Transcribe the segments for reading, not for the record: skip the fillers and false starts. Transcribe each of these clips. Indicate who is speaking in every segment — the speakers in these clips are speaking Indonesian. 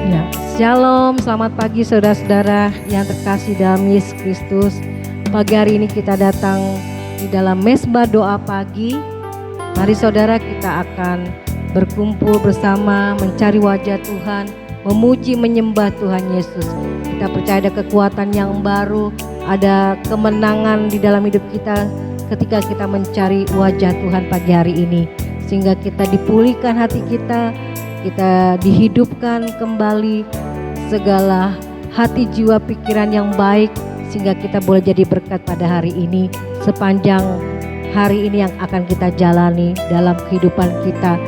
Speaker 1: Ya, Shalom, selamat pagi saudara-saudara yang terkasih dalam Yesus Kristus. Pagi hari ini kita datang di dalam mesbah doa pagi. Mari saudara, kita akan berkumpul bersama mencari wajah Tuhan, memuji menyembah Tuhan Yesus. Kita percaya ada kekuatan yang baru, ada kemenangan di dalam hidup kita ketika kita mencari wajah Tuhan pagi hari ini. Sehingga kita dipulihkan hati kita dihidupkan kembali segala hati, jiwa, pikiran yang baik, sehingga kita boleh jadi berkat pada hari ini, sepanjang hari ini yang akan kita jalani dalam kehidupan kita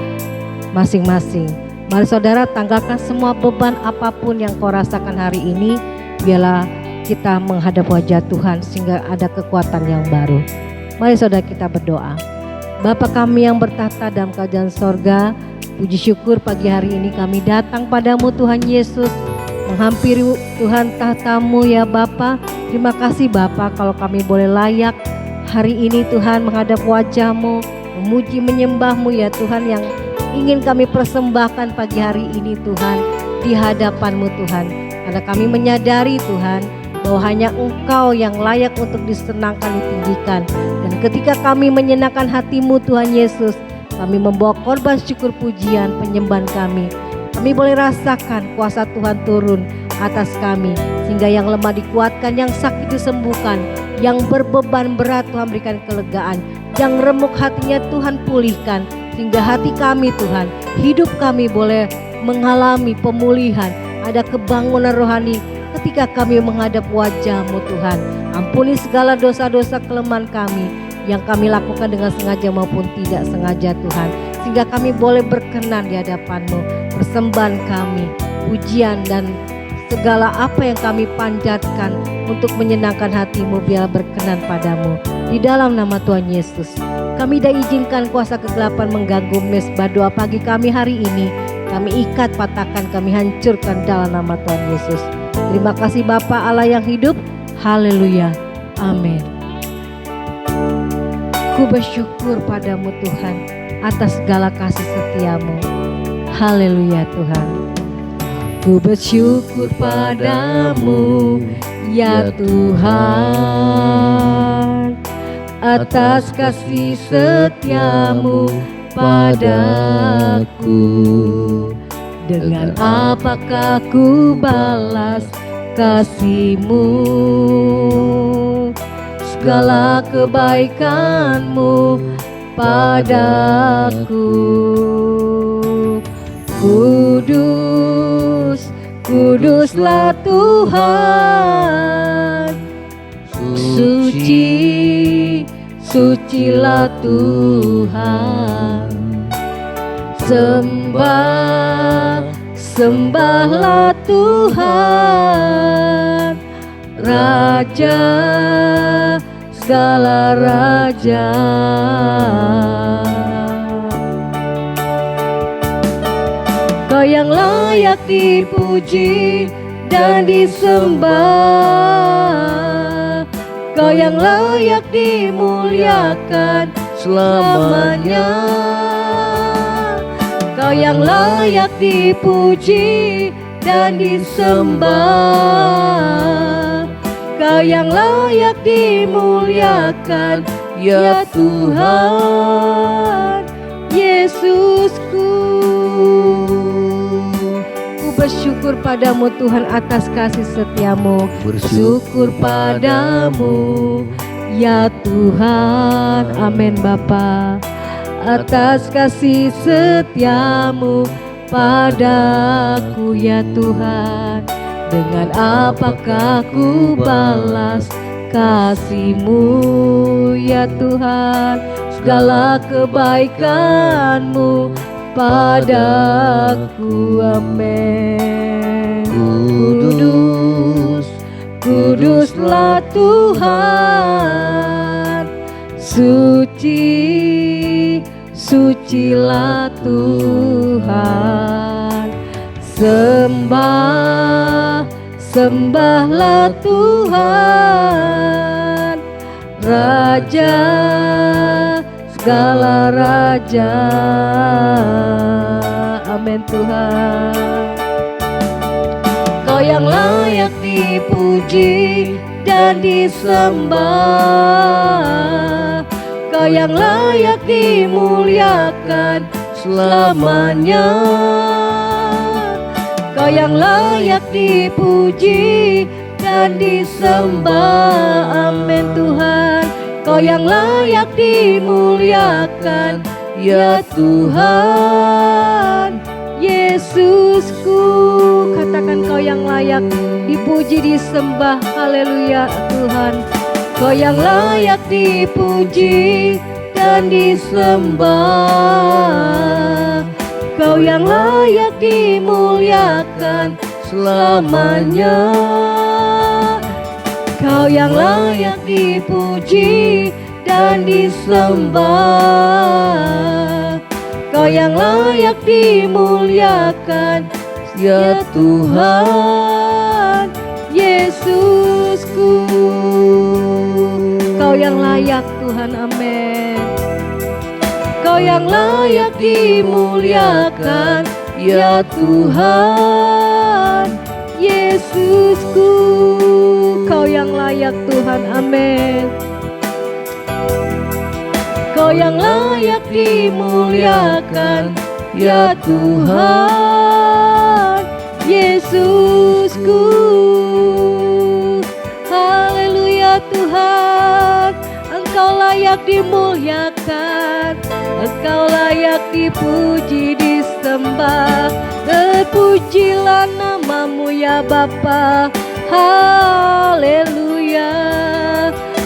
Speaker 1: masing-masing. Mari saudara, tanggalkan semua beban apapun yang kau rasakan hari ini, biarlah kita menghadap wajah Tuhan sehingga ada kekuatan yang baru. Mari saudara, kita berdoa. Bapa kami yang bertahta dalam kerajaan sorga, puji syukur pagi hari ini kami datang padamu Tuhan Yesus, menghampiri Tuhan tahtamu ya Bapa. Terima kasih Bapa kalau kami boleh layak hari ini Tuhan menghadap wajah-Mu, memuji menyembah-Mu ya Tuhan, yang ingin kami persembahkan pagi hari ini Tuhan di hadapan-Mu Tuhan. Karena kami menyadari Tuhan bahwa hanya Engkau yang layak untuk disenangkan, ditinggikan. Dan ketika kami menyenangkan hati-Mu Tuhan Yesus, kami membawa korban syukur, pujian, penyembahan kami. Kami boleh rasakan kuasa Tuhan turun atas kami, sehingga yang lemah dikuatkan, yang sakit disembuhkan, yang berbeban berat Tuhan berikan kelegaan, yang remuk hatinya Tuhan pulihkan, sehingga hati kami Tuhan, hidup kami boleh mengalami pemulihan, ada kebangunan rohani ketika kami menghadap wajah-Mu Tuhan. Ampuni segala dosa-dosa kelemahan kami yang kami lakukan dengan sengaja maupun tidak sengaja Tuhan, sehingga kami boleh berkenan di hadapan-Mu. Persembahan kami, pujian dan segala apa yang kami panjatkan untuk menyenangkan hati-Mu, biar berkenan padamu. Di dalam nama Tuhan Yesus, kami dah izinkan kuasa kegelapan mengganggu mesbah doa pagi kami hari ini. Kami ikat, patahkan, kami hancurkan dalam nama Tuhan Yesus. Terima kasih Bapa Allah yang hidup. Haleluya. Amin. Ku bersyukur padamu Tuhan atas segala kasih setiamu. Haleluya Tuhan. Ku bersyukur padamu ya Tuhan atas kasih setiamu padaku. Dengan apakah ku balas kasih-Mu? Segala kebaikan-Mu padaku. Kudus, kuduslah Tuhan. Suci, sucilah Tuhan. Sembah, sembahlah Tuhan, Raja segala raja. Kau yang layak dipuji dan disembah, Kau yang layak dimuliakan selamanya. Kau yang layak dipuji dan disembah, Kau yang layak dimuliakan ya Tuhan Yesusku. Ku bersyukur padamu Tuhan atas kasih setiamu. Bersyukur padamu ya Tuhan. Amin Bapa. Atas kasih setiamu padaku ya Tuhan. Dengan apakah ku balas kasih-Mu ya Tuhan? Segala kebaikan-Mu padaku. Amin. Kudus, kuduslah Tuhan. Suci, sucilah Tuhan. Sembah, sembahlah Tuhan, Raja segala raja. Amin Tuhan. Kau yang layak dipuji dan disembah. Kau yang layak dimuliakan selamanya. Kau yang layak dipuji dan disembah. Amin Tuhan. Kau yang layak dimuliakan, ya Tuhan Yesusku. Katakan kau yang layak dipuji disembah. Haleluya Tuhan. Kau yang layak dipuji dan disembah. Kau yang layak dimuliakan selamanya. Kau yang layak dipuji dan disembah. Kau yang layak dimuliakan, ya Tuhan Yesusku. Kau yang layak Tuhan, amin. Kau yang layak dimuliakan, ya Tuhan Yesusku. Kau yang layak Tuhan, amin. Kau yang layak dimuliakan, ya Tuhan Yesusku. Haleluya Tuhan, Engkau layak dimuliakan, Engkau layak dipuji disembah. Terpujilah namamu ya Bapa. Haleluya.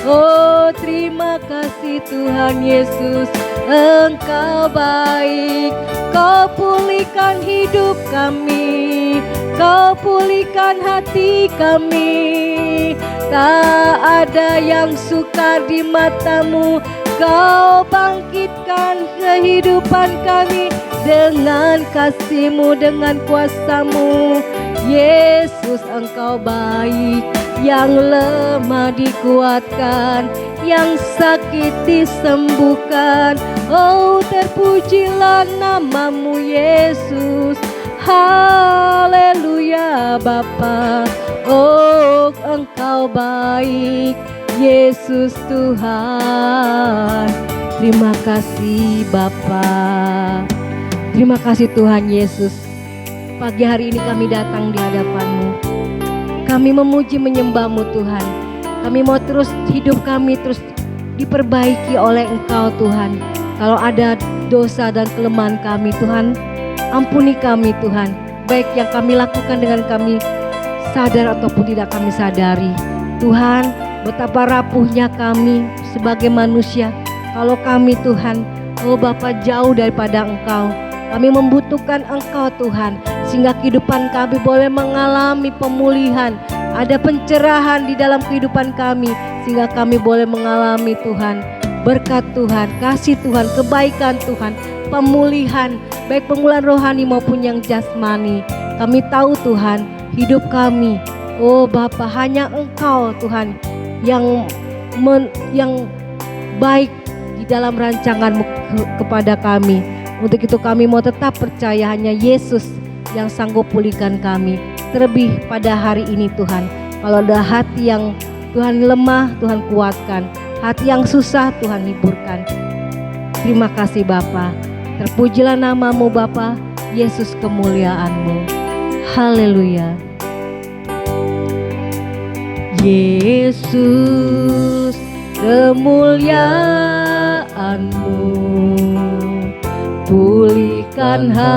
Speaker 1: Oh terima kasih Tuhan Yesus, Engkau baik. Kau pulihkan hidup kami, Kau pulihkan hati kami. Tak ada yang sukar di matamu, Kau bangkitkan kehidupan kami dengan kasih-Mu, dengan kuasa-Mu. Yesus Engkau baik, yang lemah dikuatkan, yang sakit disembuhkan. Oh terpujilah namamu Yesus. Haleluya Bapa. Oh Engkau baik, Yesus Tuhan. Terima kasih Bapa. Terima kasih Tuhan Yesus. Pagi hari ini kami datang di hadapan-Mu. Kami memuji menyembah-Mu Tuhan. Kami mau terus hidup kami terus diperbaiki oleh Engkau Tuhan. Kalau ada dosa dan kelemahan kami Tuhan, ampuni kami Tuhan. Baik yang kami lakukan dengan kami sadar ataupun tidak kami sadari. Tuhan, betapa rapuhnya kami sebagai manusia. Kalau kami Tuhan, oh Bapa jauh daripada Engkau. Kami membutuhkan Engkau Tuhan, sehingga kehidupan kami boleh mengalami pemulihan. Ada pencerahan di dalam kehidupan kami, sehingga kami boleh mengalami Tuhan berkat Tuhan, kasih Tuhan, kebaikan Tuhan, pemulihan, baik pemulihan rohani maupun yang jasmani. Kami tahu Tuhan, hidup kami, oh Bapa, hanya Engkau Tuhan yang baik di dalam rancangan-Mu kepada kami. Untuk itu kami mau tetap percaya hanya Yesus yang sanggup pulihkan kami. Terlebih pada hari ini Tuhan, kalau ada hati yang Tuhan lemah, Tuhan kuatkan. Hati yang susah Tuhan hiburkan. Terima kasih Bapa. Terpujilah namamu Bapa, Yesus kemuliaan-Mu. Haleluya. Yesus kemuliaan-Mu, pulihkan hatiku.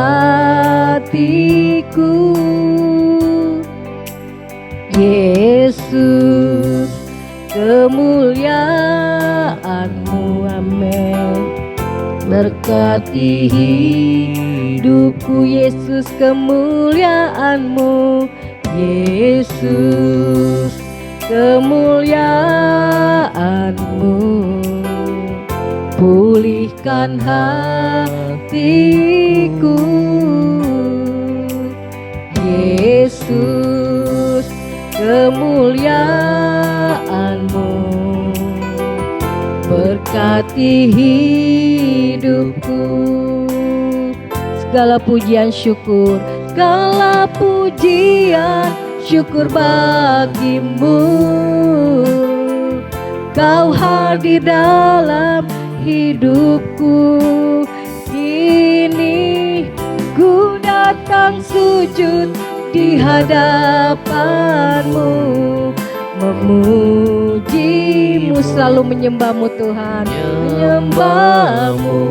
Speaker 1: Yesus kemuliaan-Mu, amin. Berkati hidupku Yesus kemuliaan-Mu. Yesus kemuliaan-Mu, pulihkan hatiku. Yesus kemuliaan-Mu, berkati hidupku. Segala pujian syukur, segala pujian syukur bagimu. Kau hadir dalam hidupku. Kini ku datang sujud di hadapanmu, memujimu, selalu menyembahmu Tuhan, menyembahmu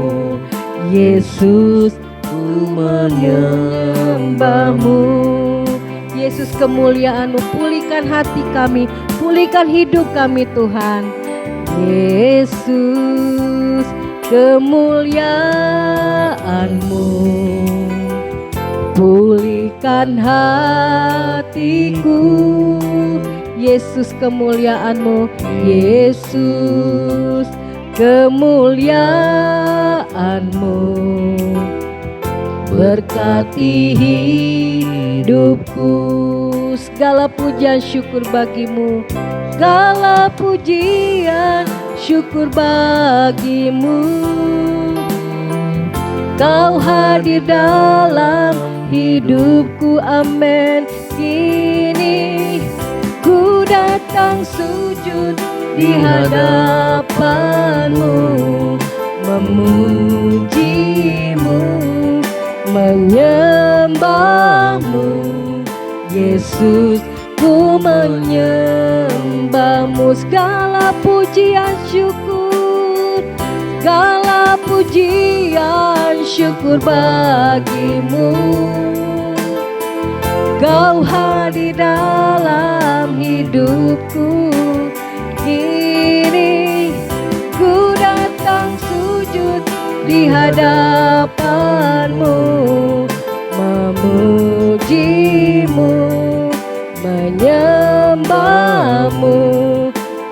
Speaker 1: Yesus, ku menyembahmu. Yesus, kemuliaan-Mu, pulihkan hati kami, pulihkan hidup kami Tuhan. Yesus, kemuliaan-Mu, pulihkan hatiku. Yesus, kemuliaan-Mu, Yesus, kemuliaan-Mu, berkati hidupku. Segala pujian syukur bagimu, segala pujian syukur bagimu. Kau hadir dalam hidupku, amin. Kini ku datang sujud di hadapanmu, memujimu, menyembahmu. Yesus, ku menyembahmu. Segala pujian syukur, segala pujian syukur bagimu. Kau hadir dalam hidupku. Kini ku datang sujud di hadapanmu, memujimu, menyembahmu.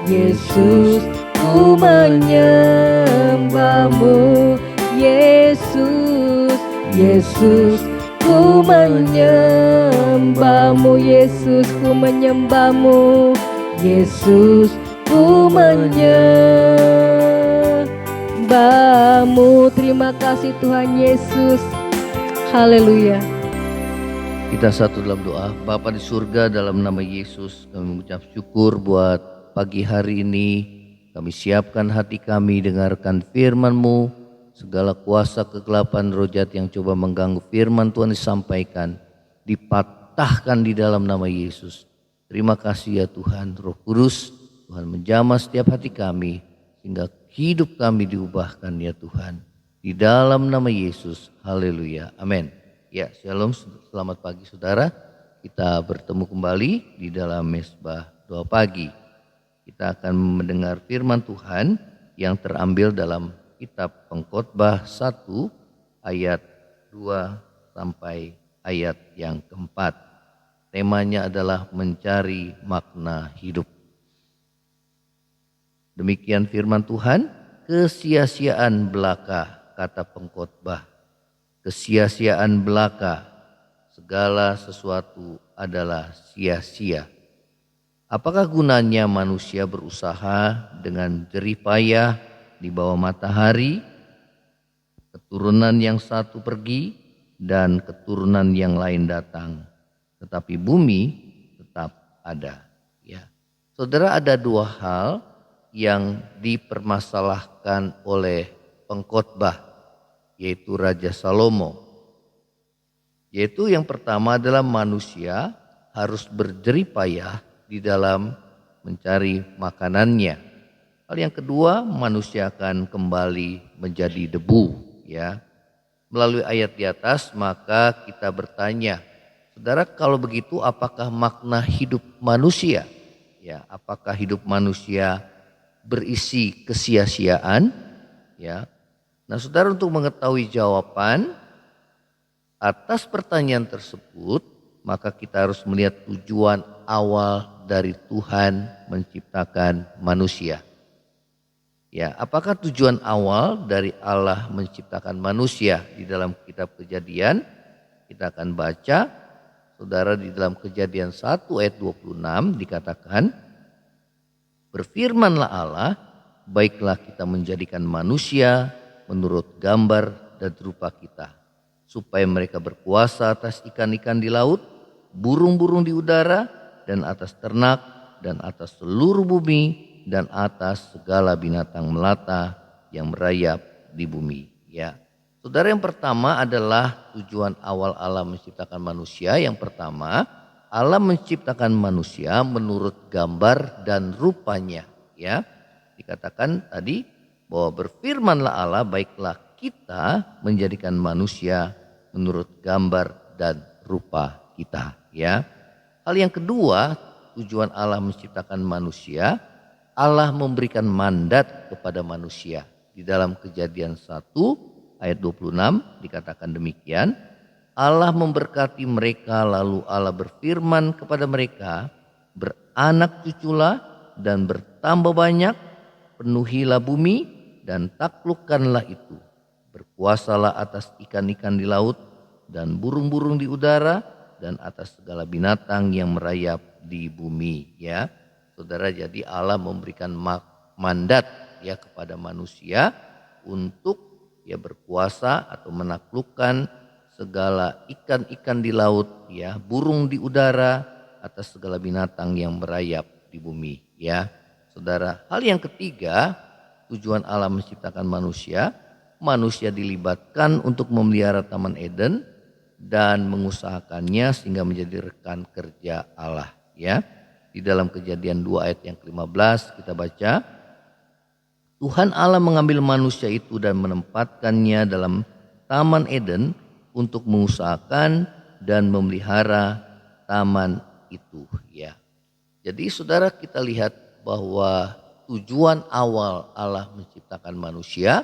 Speaker 1: Yesus, ku menyembahmu. Yesus, Yesus, ku menyembahmu. Yesus, ku menyembahmu. Yesus, ku menyembahmu. Terima kasih Tuhan Yesus. Haleluya.
Speaker 2: Kita satu dalam doa. Bapa di surga, dalam nama Yesus kami mengucap syukur buat pagi hari ini. Kami siapkan hati kami, dengarkan firman-Mu. Segala kuasa kegelapan roh jahat yang coba mengganggu firman Tuhan disampaikan, dipatahkan di dalam nama Yesus. Terima kasih ya Tuhan. Roh Kudus, Tuhan menjamah setiap hati kami, sehingga hidup kami diubahkan ya Tuhan. Di dalam nama Yesus, haleluya, amin. Ya, shalom, selamat pagi saudara. Kita bertemu kembali di dalam Mesbah Doa Pagi. Kita akan mendengar firman Tuhan yang terambil dalam kitab Pengkhotbah 1 ayat 2 sampai ayat yang keempat. Temanya adalah mencari makna hidup. Demikian firman Tuhan, kesia-siaan belaka, kata pengkhotbah. Kesia-siaan belaka, segala sesuatu adalah sia-sia. Apakah gunanya manusia berusaha dengan jerih payah di bawah matahari? Keturunan yang satu pergi dan keturunan yang lain datang, tetapi bumi tetap ada. Ya, saudara, ada dua hal yang dipermasalahkan oleh pengkhotbah, yaitu Raja Salomo. Yaitu yang pertama adalah manusia harus berjerih payah di dalam mencari makanannya. Hal yang kedua, manusia akan kembali menjadi debu. Ya, melalui ayat di atas maka kita bertanya, saudara, kalau begitu apakah makna hidup manusia? Ya, apakah hidup manusia berisi kesia-siaan? Ya. Nah, saudara, untuk mengetahui jawaban atas pertanyaan tersebut, maka kita harus melihat tujuan awal dari Tuhan menciptakan manusia. Ya, apakah tujuan awal dari Allah menciptakan manusia? Di dalam kitab Kejadian kita akan baca, saudara, di dalam Kejadian 1 ayat 26 dikatakan, berfirmanlah Allah, baiklah kita menjadikan manusia menurut gambar dan rupa kita, supaya mereka berkuasa atas ikan-ikan di laut, burung-burung di udara, dan atas ternak dan atas seluruh bumi dan atas segala binatang melata yang merayap di bumi. Ya, saudara, yang pertama adalah tujuan awal Allah menciptakan manusia. Yang pertama, Allah menciptakan manusia menurut gambar dan rupanya. Ya, dikatakan tadi bahwa berfirmanlah Allah, baiklah kita menjadikan manusia menurut gambar dan rupa kita. Ya, hal yang kedua, tujuan Allah menciptakan manusia, Allah memberikan mandat kepada manusia. Di dalam Kejadian 1 ayat 26 dikatakan demikian, Allah memberkati mereka lalu Allah berfirman kepada mereka, beranak cuculah dan bertambah banyak, penuhilah bumi dan taklukkanlah itu. Berkuasalah atas ikan-ikan di laut dan burung-burung di udara dan atas segala binatang yang merayap di bumi. Ya, saudara, jadi Allah memberikan mandat ya kepada manusia untuk ya berkuasa atau menaklukkan segala ikan-ikan di laut, ya, burung di udara, atas segala binatang yang merayap di bumi. Ya, saudara, hal yang ketiga, tujuan Allah menciptakan manusia, manusia dilibatkan untuk memelihara Taman Eden dan mengusahakannya sehingga menjadi rekan kerja Allah. Ya, di dalam Kejadian 2 ayat yang ke-15 kita baca, Tuhan Allah mengambil manusia itu dan menempatkannya dalam Taman Eden untuk mengusahakan dan memelihara taman itu. Ya, jadi saudara, kita lihat bahwa tujuan awal Allah menciptakan manusia,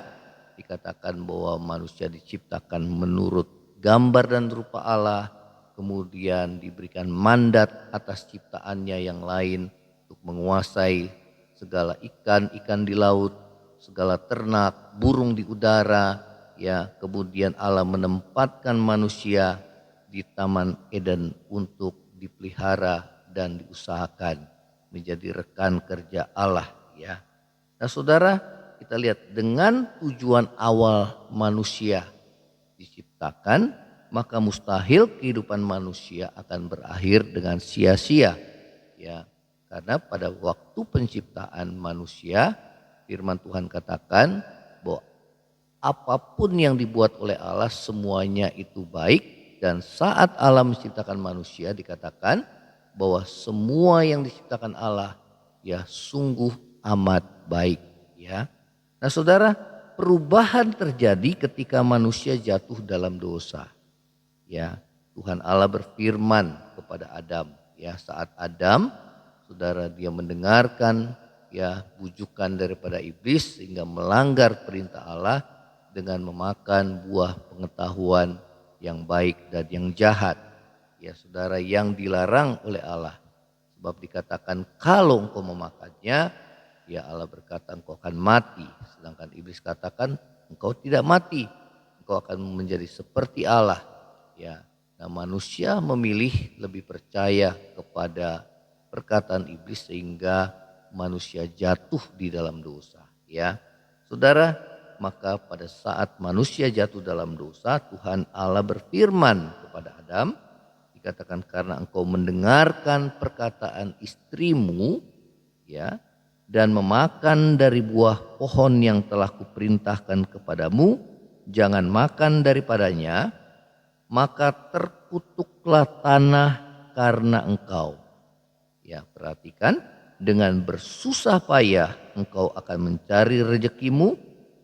Speaker 2: dikatakan bahwa manusia diciptakan menurut gambar dan rupa Allah, kemudian diberikan mandat atas ciptaannya yang lain untuk menguasai segala ikan-ikan di laut, segala ternak, burung di udara, ya, kemudian Allah menempatkan manusia di Taman Eden untuk dipelihara dan diusahakan menjadi rekan kerja Allah. Ya, nah saudara, kita lihat dengan tujuan awal manusia diciptakan, maka mustahil kehidupan manusia akan berakhir dengan sia-sia. Ya, karena pada waktu penciptaan manusia, firman Tuhan katakan bahwa apapun yang dibuat oleh Allah semuanya itu baik, dan saat Allah menciptakan manusia dikatakan bahwa semua yang diciptakan Allah ya sungguh amat baik. Ya, nah saudara, perubahan terjadi ketika manusia jatuh dalam dosa. Ya, Tuhan Allah berfirman kepada Adam, ya, saat Adam, saudara, dia mendengarkan ya bujukan daripada iblis sehingga melanggar perintah Allah dengan memakan buah pengetahuan yang baik dan yang jahat. Ya saudara, yang dilarang oleh Allah. Sebab dikatakan kalau engkau memakannya, ya Allah berkata engkau akan mati. Sedangkan iblis katakan engkau tidak mati, engkau akan menjadi seperti Allah. Ya, nah manusia memilih lebih percaya kepada perkataan iblis sehingga manusia jatuh di dalam dosa. Ya, saudara, maka pada saat manusia jatuh dalam dosa, Tuhan Allah berfirman kepada Adam, dikatakan karena engkau mendengarkan perkataan istrimu, ya, dan memakan dari buah pohon yang telah kuperintahkan kepadamu, jangan makan daripadanya, maka terkutuklah tanah karena engkau. Ya, perhatikan, dengan bersusah payah engkau akan mencari rezekimu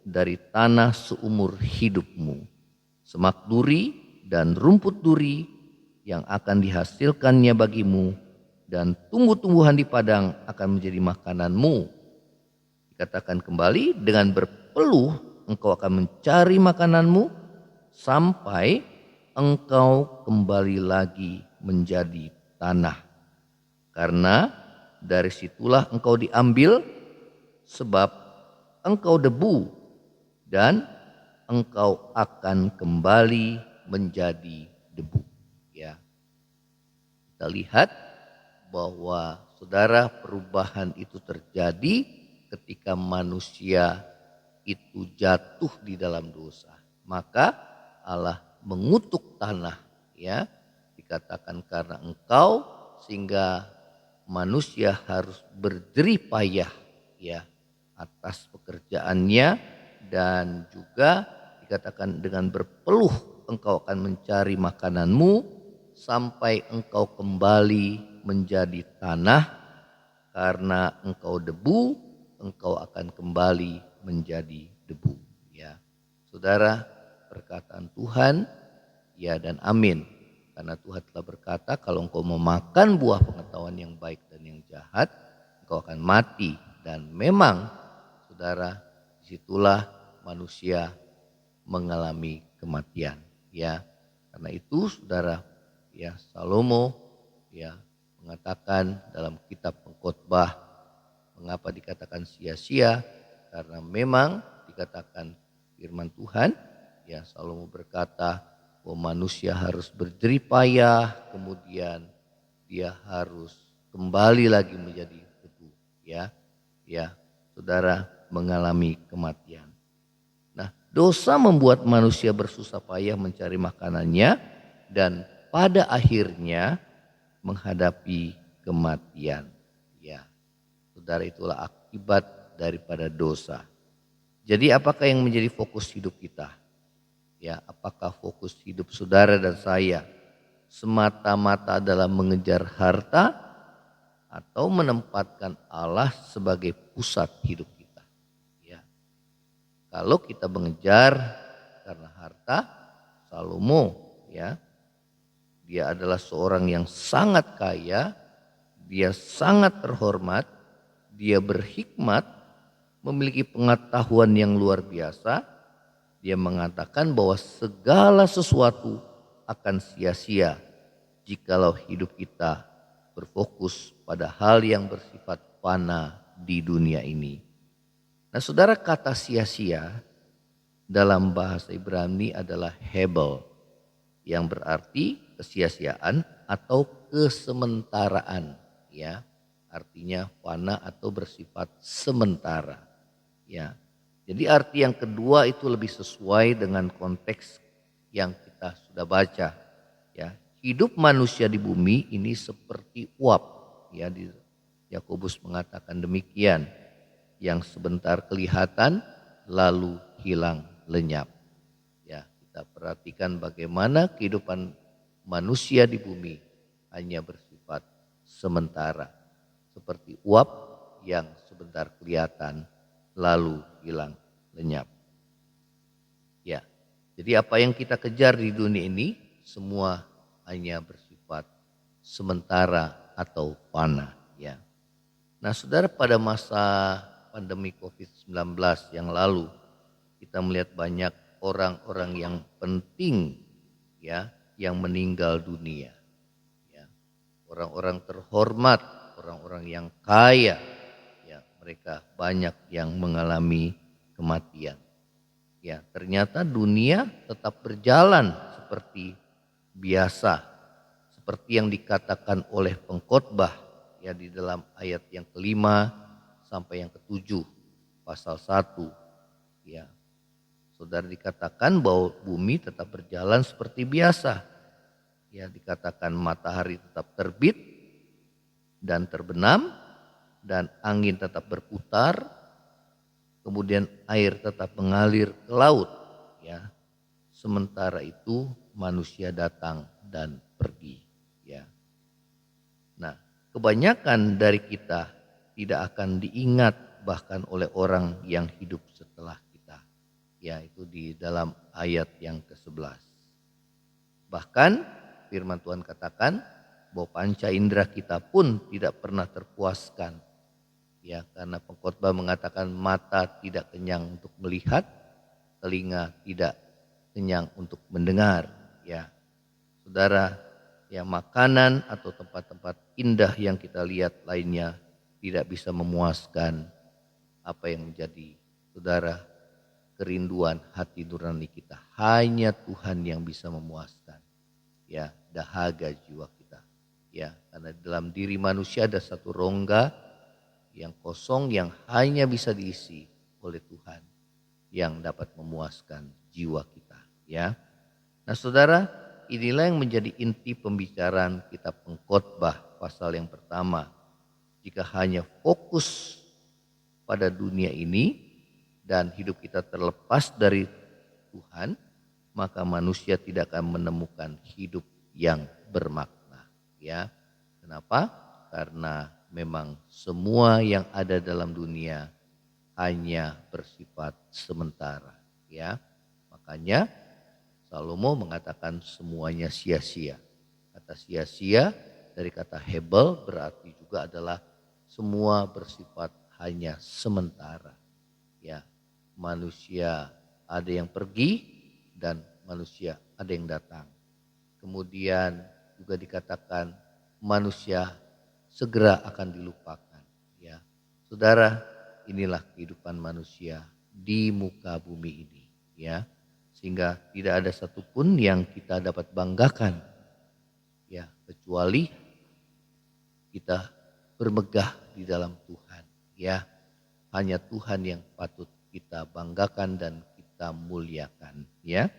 Speaker 2: dari tanah seumur hidupmu. Semak duri dan rumput duri yang akan dihasilkannya bagimu, dan tumbuh-tumbuhan di padang akan menjadi makananmu. Dikatakan kembali, dengan berpeluh engkau akan mencari makananmu sampai engkau kembali lagi menjadi tanah. Karena dari situlah engkau diambil, sebab engkau debu dan engkau akan kembali menjadi debu. Ya, kita lihat bahwa saudara, perubahan itu terjadi ketika manusia itu jatuh di dalam dosa. Maka Allah mengutuk tanah, ya, dikatakan karena engkau, sehingga manusia harus berjerih payah ya atas pekerjaannya, dan juga dikatakan dengan berpeluh engkau akan mencari makananmu sampai engkau kembali menjadi tanah, karena engkau debu, engkau akan kembali menjadi debu. Ya, saudara, perkataan Tuhan, ya dan amin. Karena Tuhan telah berkata, kalau engkau memakan buah pengetahuan yang baik dan yang jahat, engkau akan mati. Dan memang, saudara, disitulah manusia mengalami kematian. Ya, karena itu, saudara, ya Salomo, ya mengatakan dalam kitab Pengkhotbah, mengapa dikatakan sia-sia? Karena memang dikatakan firman Tuhan, ya Salomo berkata bahwa manusia harus berjerih payah, kemudian dia harus kembali lagi menjadi debu, ya. Ya, saudara, mengalami kematian. Nah, dosa membuat manusia bersusah payah mencari makanannya dan pada akhirnya menghadapi kematian. Ya, saudara, itulah akibat daripada dosa. Jadi apakah yang menjadi fokus hidup kita? Ya, apakah fokus hidup saudara dan saya semata-mata dalam mengejar harta atau menempatkan Allah sebagai pusat hidup kita? Ya. Kalau kita mengejar karena harta, Salomo, ya, dia adalah seorang yang sangat kaya, dia sangat terhormat, dia berhikmat, memiliki pengetahuan yang luar biasa. Dia mengatakan bahwa segala sesuatu akan sia-sia jikalau hidup kita berfokus pada hal yang bersifat fana di dunia ini. Nah, saudara, kata sia-sia dalam bahasa Ibrani adalah hebel, yang berarti kesia-siaan atau kesementaraan, ya. Artinya fana atau bersifat sementara, ya. Jadi arti yang kedua itu lebih sesuai dengan konteks yang kita sudah baca, ya. Hidup manusia di bumi ini seperti uap, ya. Di Yakobus mengatakan demikian, yang sebentar kelihatan lalu hilang lenyap. Ya, kita perhatikan bagaimana kehidupan manusia di bumi hanya bersifat sementara, seperti uap yang sebentar kelihatan lalu hilang lenyap. Ya, jadi apa yang kita kejar di dunia ini semua hanya bersifat sementara atau fana. Ya. Nah, saudara, pada masa pandemi COVID-19 yang lalu kita melihat banyak orang-orang yang penting, ya, yang meninggal dunia. Ya. Orang-orang terhormat, orang-orang yang kaya, ya, mereka banyak yang mengalami kematian. Ya, ternyata dunia tetap berjalan seperti biasa, seperti yang dikatakan oleh pengkhotbah, ya, di dalam ayat yang kelima sampai yang ketujuh pasal 1. Ya, saudara, dikatakan bahwa bumi tetap berjalan seperti biasa. Ya, dikatakan matahari tetap terbit dan terbenam, dan angin tetap berputar, kemudian air tetap mengalir ke laut. Ya, sementara itu manusia datang dan pergi. Ya. Nah, kebanyakan dari kita tidak akan diingat bahkan oleh orang yang hidup setelah kita. Ya, itu di dalam ayat yang ke-11. Bahkan firman Tuhan katakan bahwa panca indera kita pun tidak pernah terpuaskan. Ya, karena pengkhotbah mengatakan mata tidak kenyang untuk melihat, telinga tidak kenyang untuk mendengar. Ya, saudara, ya, makanan atau tempat-tempat indah yang kita lihat lainnya tidak bisa memuaskan apa yang menjadi, saudara, kerinduan hati nurani kita. Hanya Tuhan yang bisa memuaskan, ya, dahaga jiwa kita. Ya, karena dalam diri manusia ada satu rongga yang kosong yang hanya bisa diisi oleh Tuhan yang dapat memuaskan jiwa kita. Ya, nah saudara, inilah yang menjadi inti pembicaraan kitab Pengkhotbah pasal yang pertama, Jika hanya fokus pada dunia ini dan hidup kita terlepas dari Tuhan, maka manusia tidak akan menemukan hidup yang bermakna. Ya, kenapa? Karena memang semua yang ada dalam dunia hanya bersifat sementara. Ya, makanya Salomo mengatakan semuanya sia-sia. Kata sia-sia dari kata hebel berarti juga adalah semua bersifat hanya sementara. Ya, manusia ada yang pergi dan manusia ada yang datang. Kemudian juga dikatakan manusia segera akan dilupakan. Ya, saudara, inilah kehidupan manusia di muka bumi ini. Ya, sehingga tidak ada satupun yang kita dapat banggakan. Ya, kecuali kita bermegah di dalam Tuhan. Ya, hanya Tuhan yang patut kita banggakan dan kita muliakan. Ya,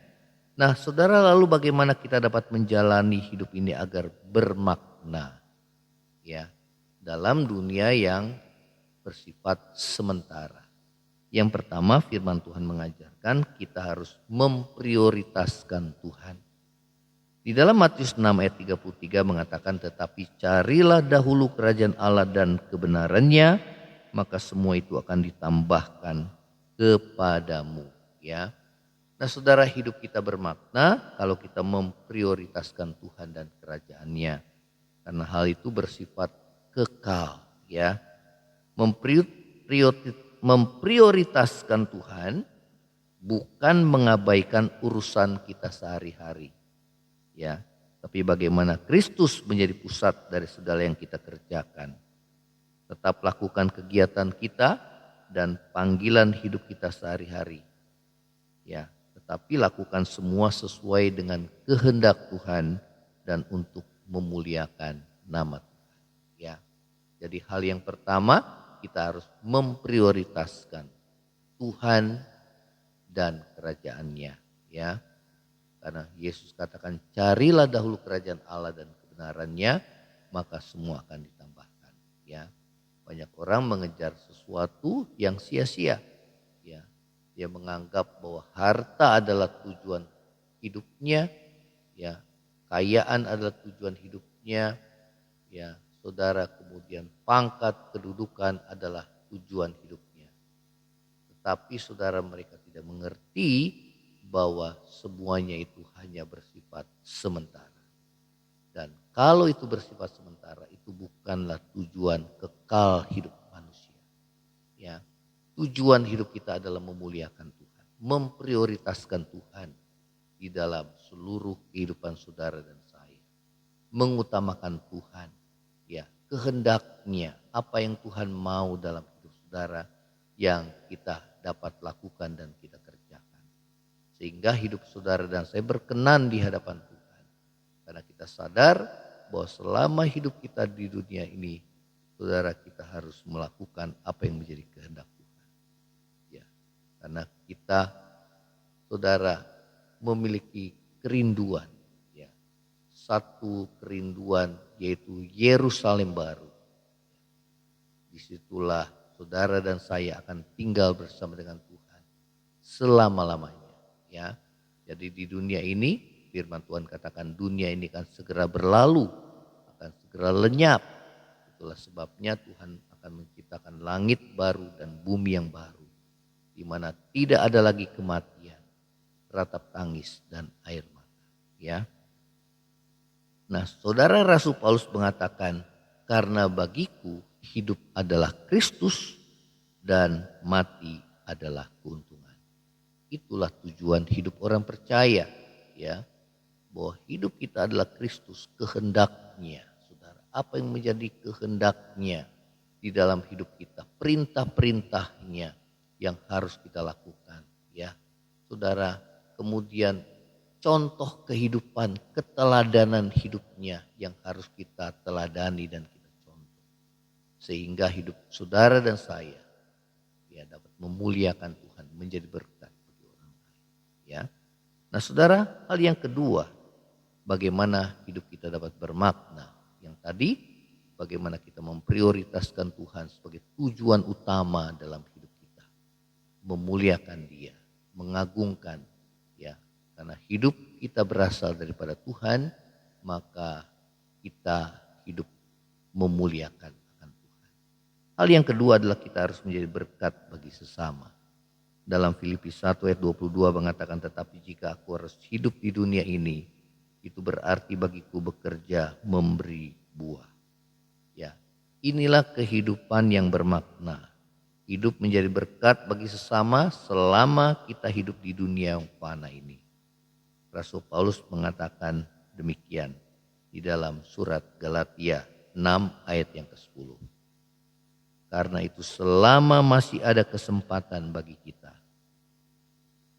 Speaker 2: nah saudara, lalu bagaimana kita dapat menjalani hidup ini agar bermakna? Ya, dalam dunia yang bersifat sementara. Yang pertama, firman Tuhan mengajarkan kita harus memprioritaskan Tuhan. Di dalam Matius 6 ayat 33 mengatakan, tetapi carilah dahulu kerajaan Allah dan kebenarannya, maka semua itu akan ditambahkan kepadamu. Ya, nah saudara, hidup kita bermakna kalau kita memprioritaskan Tuhan dan kerajaannya. Karena hal itu bersifat kekal. Ya, memprioritaskan Tuhan bukan mengabaikan urusan kita sehari-hari. Ya, tapi bagaimana Kristus menjadi pusat dari segala yang kita kerjakan. Tetap lakukan kegiatan kita dan panggilan hidup kita sehari-hari. Ya, tetapi lakukan semua sesuai dengan kehendak Tuhan dan untuk memuliakan nama Tuhan. Ya, jadi hal yang pertama kita harus memprioritaskan Tuhan dan kerajaannya. Ya, karena Yesus katakan carilah dahulu kerajaan Allah dan kebenarannya, maka semua akan ditambahkan. Ya, banyak orang mengejar sesuatu yang sia-sia. Ya, dia menganggap bahwa harta adalah tujuan hidupnya. Ya, kekayaan adalah tujuan hidupnya. Ya, saudara, kemudian pangkat, kedudukan adalah tujuan hidupnya. Tetapi saudara, mereka tidak mengerti bahwa semuanya itu hanya bersifat sementara. Dan kalau itu bersifat sementara, itu bukanlah tujuan kekal hidup manusia. Ya, tujuan hidup kita adalah memuliakan Tuhan, memprioritaskan Tuhan di dalam seluruh kehidupan saudara dan saya. Mengutamakan Tuhan, ya, kehendaknya, apa yang Tuhan mau dalam hidup saudara yang kita dapat lakukan dan kita kerjakan. Sehingga hidup saudara dan saya berkenan di hadapan Tuhan. Karena kita sadar bahwa selama hidup kita di dunia ini, saudara, kita harus melakukan apa yang menjadi kehendak Tuhan. Ya, karena kita, saudara, memiliki kerinduan. Ya, satu kerinduan yaitu Yerusalem baru. Disitulah saudara dan saya akan tinggal bersama dengan Tuhan selama-lamanya. Ya, jadi di dunia ini firman Tuhan katakan dunia ini akan segera berlalu, akan segera lenyap. Itulah sebabnya Tuhan akan menciptakan langit baru dan bumi yang baru, di mana tidak ada lagi kematian, ratap tangis dan air mata. Ya, nah saudara, Rasul Paulus mengatakan karena bagiku hidup adalah Kristus dan mati adalah keuntungan. Itulah tujuan hidup orang percaya, ya, bahwa hidup kita adalah Kristus, kehendaknya, saudara. Apa yang menjadi kehendaknya di dalam hidup kita, perintah-perintahnya yang harus kita lakukan, ya, saudara. Kemudian contoh kehidupan, keteladanan hidupnya yang harus kita teladani dan kita contoh, sehingga hidup saudara dan saya, ya, dapat memuliakan Tuhan, menjadi berkat. Ya, nah saudara, hal yang kedua, bagaimana hidup kita dapat bermakna. Yang tadi bagaimana kita memprioritaskan Tuhan sebagai tujuan utama dalam hidup kita. Memuliakan Dia, mengagungkan, ya. Karena hidup kita berasal daripada Tuhan, maka kita hidup memuliakan akan Tuhan. Hal yang kedua adalah kita harus menjadi berkat bagi sesama. Dalam Filipi 1 ayat 22 mengatakan, tetapi jika aku harus hidup di dunia ini, itu berarti bagiku bekerja memberi buah. Ya, inilah kehidupan yang bermakna. Hidup menjadi berkat bagi sesama selama kita hidup di dunia yang fana ini. Rasul Paulus mengatakan demikian di dalam surat Galatia 6 ayat yang ke-10. Karena itu selama masih ada kesempatan bagi kita,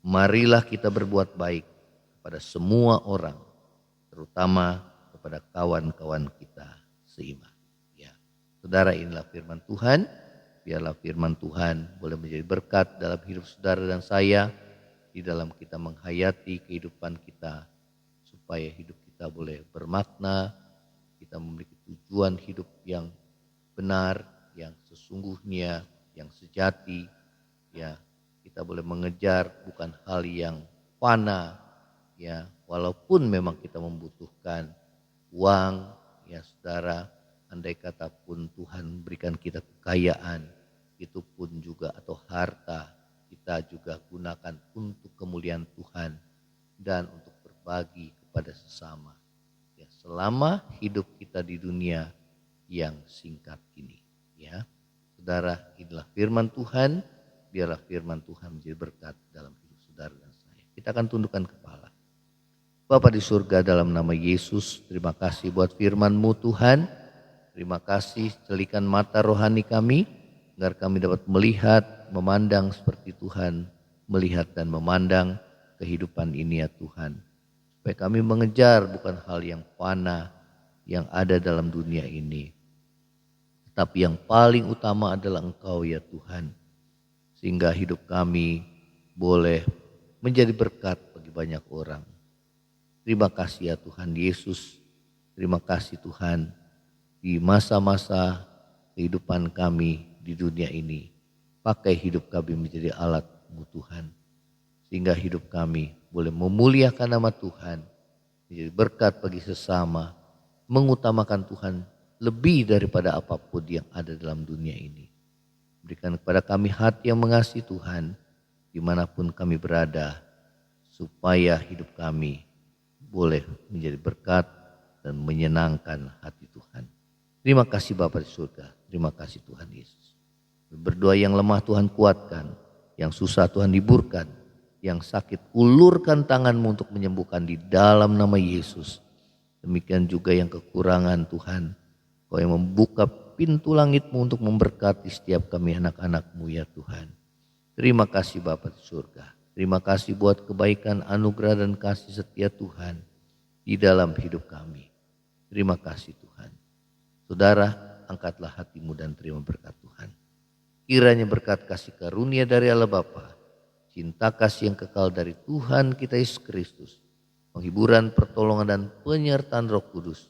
Speaker 2: marilah kita berbuat baik kepada semua orang, terutama kepada kawan-kawan kita seiman. Ya, saudara, inilah firman Tuhan. Biarlah firman Tuhan boleh menjadi berkat dalam hidup saudara dan saya, di dalam kita menghayati kehidupan kita, supaya hidup kita boleh bermakna, kita memiliki tujuan hidup yang benar, yang sesungguhnya, yang sejati. Ya, kita boleh mengejar bukan hal yang fana, ya, walaupun memang kita membutuhkan uang, ya saudara, andai kata pun Tuhan berikan kita kekayaan, itu pun juga atau harta, kita juga gunakan untuk kemuliaan Tuhan dan untuk berbagi kepada sesama. Ya, selama hidup kita di dunia yang singkat ini, ya. Saudara, inilah firman Tuhan. Biarlah firman Tuhan menjadi berkat dalam hidup saudara dan saya. Kita akan tundukkan kepala. Bapa di surga, dalam nama Yesus, terima kasih buat firman-Mu Tuhan. Terima kasih, celikan mata rohani kami, agar kami dapat melihat, memandang seperti Tuhan melihat dan memandang kehidupan ini, ya Tuhan. Supaya kami mengejar bukan hal yang fana yang ada dalam dunia ini, tetapi yang paling utama adalah Engkau, ya Tuhan. Sehingga hidup kami boleh menjadi berkat bagi banyak orang. Terima kasih ya Tuhan Yesus. Terima kasih Tuhan, di masa-masa kehidupan kami di dunia ini, pakai hidup kami menjadi alat-Mu Tuhan. Sehingga hidup kami boleh memuliakan nama Tuhan, menjadi berkat bagi sesama, mengutamakan Tuhan lebih daripada apapun yang ada dalam dunia ini. Berikan kepada kami hati yang mengasihi Tuhan dimanapun kami berada, supaya hidup kami boleh menjadi berkat dan menyenangkan hati Tuhan. Terima kasih Bapa di surga, terima kasih Tuhan Yesus. Berdoa yang lemah Tuhan kuatkan, yang susah Tuhan hiburkan, yang sakit ulurkan tangan-Mu untuk menyembuhkan di dalam nama Yesus. Demikian juga yang kekurangan Tuhan, Kau yang membuka pintu langit-Mu untuk memberkati setiap kami anak-anak-Mu, ya Tuhan. Terima kasih Bapa di surga. Terima kasih buat kebaikan, anugerah dan kasih setia Tuhan di dalam hidup kami. Terima kasih Tuhan. Saudara, angkatlah hatimu dan terima berkat Tuhan. Kiranya berkat kasih karunia dari Allah Bapa, cinta kasih yang kekal dari Tuhan kita Yesus Kristus, penghiburan, pertolongan dan penyertaan Roh Kudus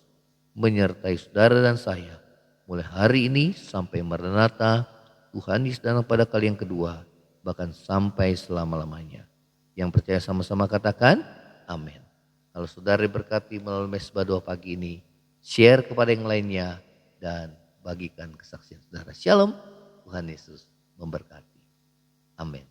Speaker 2: menyertai saudara dan saya mulai hari ini sampai Maranatha, Tuhan Yesus datang pada kali yang kedua, bahkan sampai selama-lamanya. Yang percaya sama-sama katakan amin. Kalau saudara diberkati melalui Mesbah Doa pagi ini, share kepada yang lainnya dan bagikan kesaksian saudara. Shalom, Tuhan Yesus memberkati. Amin.